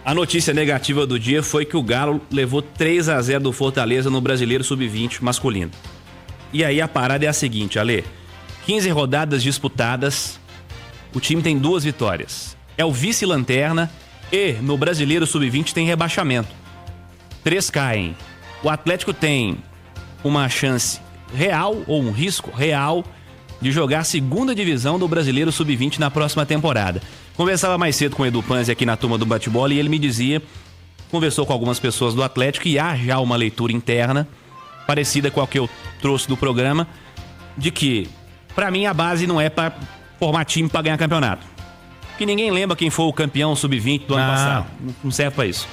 A notícia negativa do dia foi que o Galo levou 3-0 do Fortaleza no Brasileiro Sub-20 masculino. E aí a parada é a seguinte, Ale. 15 rodadas disputadas, o time tem 2 vitórias. É o vice-lanterna e no Brasileiro Sub-20 tem rebaixamento. 3 caem. O Atlético tem uma chance real, ou um risco real, de jogar a segunda divisão do Brasileiro Sub-20 na próxima temporada. Conversava mais cedo com o Edu Panzi aqui na turma do bate-bola e ele me dizia, conversou com algumas pessoas do Atlético e há já uma leitura interna, parecida com a que eu trouxe do programa, de que, pra mim, a base não é pra formar time pra ganhar campeonato. Que ninguém lembra quem foi o campeão Sub-20 do ano passado. Não serve pra isso.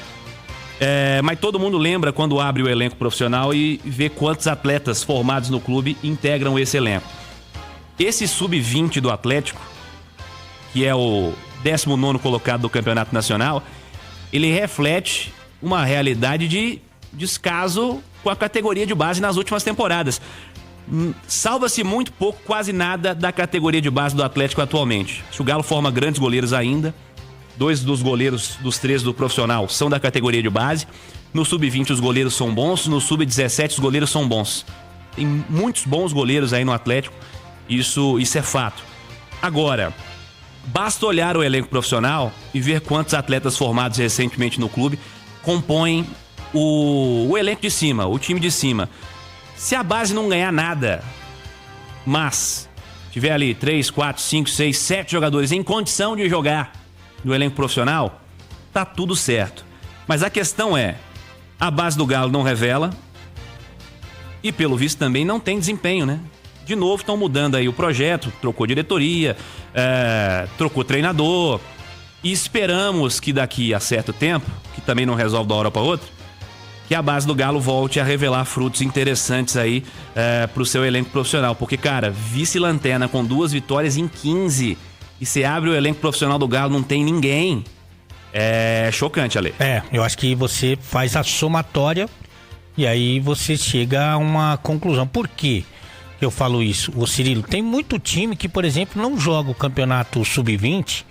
Mas todo mundo lembra quando abre o elenco profissional e vê quantos atletas formados no clube integram esse elenco. Esse Sub-20 do Atlético, que é o 19º colocado do Campeonato Nacional, ele reflete uma realidade de descaso com a categoria de base nas últimas temporadas. Salva-se muito pouco, quase nada da categoria de base do Atlético atualmente. O Galo forma grandes goleiros ainda. 2 dos goleiros dos 3 do profissional são da categoria de base. No Sub-20 os goleiros são bons, no Sub-17 os goleiros são bons. Tem muitos bons goleiros aí no Atlético, isso é fato. Agora, basta olhar o elenco profissional e ver quantos atletas formados recentemente no clube compõem o elenco de cima, o time de cima. Se a base não ganhar nada, mas tiver ali 3, 4, 5, 6, 7 jogadores em condição de jogar no elenco profissional, tá tudo certo. Mas a questão é, a base do Galo não revela e pelo visto também não tem desempenho, né? De novo estão mudando aí o projeto, trocou diretoria, trocou treinador e esperamos que daqui a certo tempo, que também não resolve da hora para outra, que a base do Galo volte a revelar frutos interessantes aí pro seu elenco profissional. Porque, cara, vice-lanterna com 2 vitórias em 15 e você abre o elenco profissional do Galo, não tem ninguém. É chocante, Ale. Eu acho que você faz a somatória e aí você chega a uma conclusão. Por quê que eu falo isso? Ô Cirilo, tem muito time que, por exemplo, não joga o campeonato Sub-20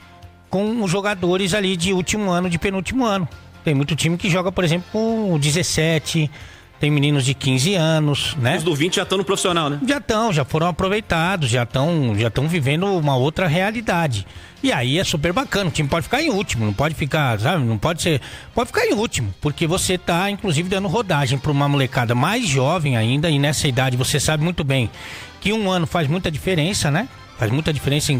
com os jogadores ali de último ano, de penúltimo ano. Tem muito time que joga, por exemplo, com 17, tem meninos de 15 anos, né? Os do 20 já estão no profissional, né? Já foram aproveitados, já estão vivendo uma outra realidade. E aí é super bacana, o time pode ficar em último, não pode ficar, sabe? Não pode ser, pode ficar em último, porque você tá, inclusive, dando rodagem para uma molecada mais jovem ainda, e nessa idade você sabe muito bem que um ano faz muita diferença, né? Faz muita diferença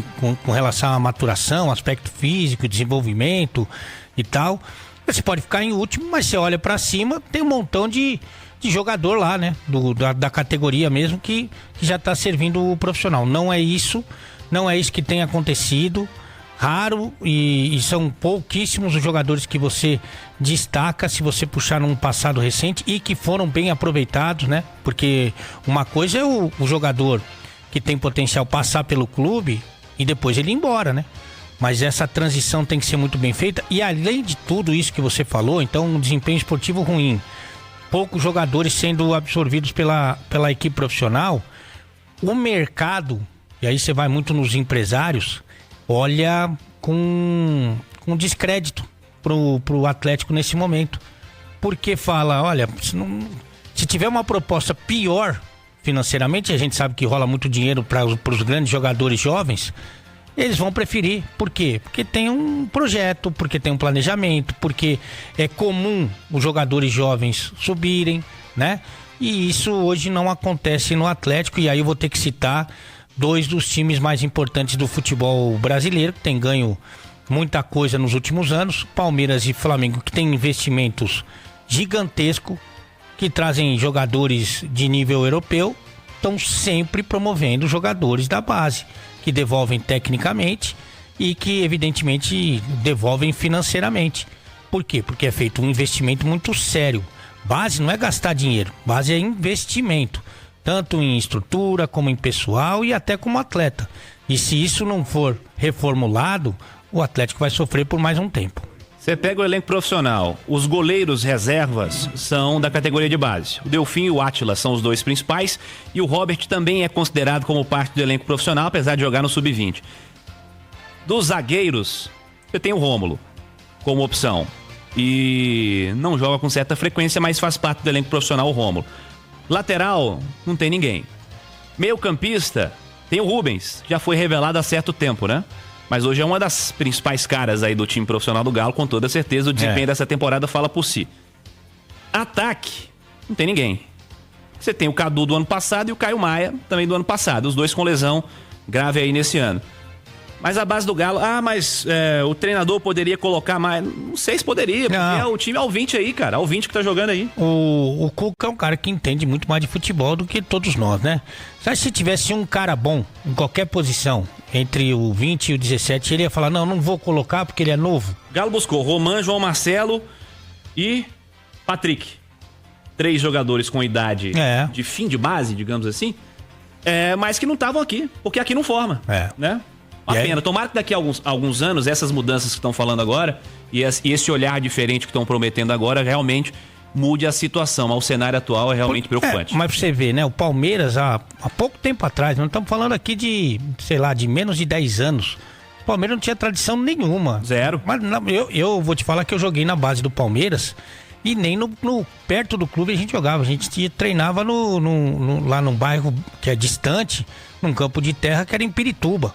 com relação à maturação, aspecto físico, desenvolvimento e tal. Você pode ficar em último, mas você olha pra cima, tem um montão de jogador lá, né? Da categoria mesmo que já tá servindo o profissional. Não é isso que tem acontecido. Raro e são pouquíssimos os jogadores que você destaca se você puxar num passado recente e que foram bem aproveitados, né? Porque uma coisa é o jogador que tem potencial passar pelo clube e depois ele ir embora, né? Mas essa transição tem que ser muito bem feita. E além de tudo isso que você falou, então um desempenho esportivo ruim, poucos jogadores sendo absorvidos pela equipe profissional, o mercado, e aí você vai muito nos empresários, olha com descrédito pro Atlético nesse momento. Porque fala, olha, se tiver uma proposta pior financeiramente, a gente sabe que rola muito dinheiro para os grandes jogadores jovens, eles vão preferir. Por quê? Porque tem um projeto, porque tem um planejamento, porque é comum os jogadores jovens subirem, né? E isso hoje não acontece no Atlético, e aí eu vou ter que citar 2 dos times mais importantes do futebol brasileiro, que tem ganho muita coisa nos últimos anos, Palmeiras e Flamengo, que tem investimentos gigantescos, que trazem jogadores de nível europeu, estão sempre promovendo jogadores da base, que devolvem tecnicamente e que evidentemente devolvem financeiramente. Por quê? Porque é feito um investimento muito sério. Base não é gastar dinheiro, base é investimento, tanto em estrutura como em pessoal e até como atleta. E se isso não for reformulado, o Atlético vai sofrer por mais um tempo. Você pega o elenco profissional, os goleiros reservas são da categoria de base. O Delfim e o Átila são os 2 principais e o Robert também é considerado como parte do elenco profissional, apesar de jogar no Sub-20. Dos zagueiros, você tem o Rômulo como opção. e não joga com certa frequência, mas faz parte do elenco profissional o Rômulo. Lateral, não tem ninguém. Meio-campista, tem o Rubens, já foi revelado há certo tempo, né? Mas hoje é uma das principais caras aí do time profissional do Galo, com toda certeza. O desempenho dessa temporada fala por si. Ataque, não tem ninguém. Você tem o Cadu do ano passado e o Caio Maia também do ano passado. Os dois com lesão grave aí nesse ano. Mas a base do Galo... mas o treinador poderia colocar mais... Não sei se poderia, porque o time é o 20 aí, cara. É o 20 que tá jogando aí. O Cuca é um cara que entende muito mais de futebol do que todos nós, né? Se tivesse um cara bom em qualquer posição, entre o 20 e o 17, ele ia falar, não vou colocar porque ele é novo. Galo buscou Roman, João Marcelo e Patrick. 3 jogadores com idade de fim de base, digamos assim, mas que não estavam aqui, porque aqui não forma, né? Uma pena. Tomara que daqui a alguns anos, essas mudanças que estão falando agora e esse olhar diferente que estão prometendo agora realmente mude a situação. Mas o cenário atual é realmente preocupante. Mas pra você ver, né? O Palmeiras, há pouco tempo atrás, nós estamos falando aqui de, de menos de 10 anos. O Palmeiras não tinha tradição nenhuma. Zero. Mas eu vou te falar que eu joguei na base do Palmeiras e nem perto do clube a gente jogava. A gente treinava lá num bairro que é distante, num campo de terra que era em Pirituba.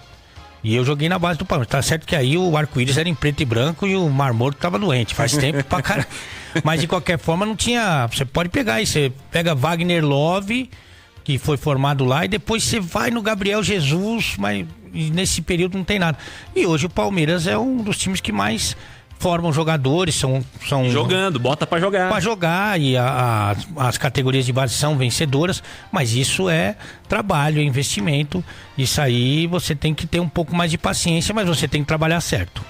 E eu joguei na base do Palmeiras. Tá certo que aí o arco-íris era em preto e branco e o Mar Morto tava doente. Faz tempo pra caralho. Mas de qualquer forma não tinha... Você pode pegar aí. Você pega Wagner Love, que foi formado lá, e depois você vai no Gabriel Jesus, mas nesse período não tem nada. E hoje o Palmeiras é um dos times que mais formam jogadores, são jogando, bota pra jogar. Pra jogar, e as categorias de base são vencedoras, mas isso é trabalho, é investimento. Isso aí você tem que ter um pouco mais de paciência, mas você tem que trabalhar certo.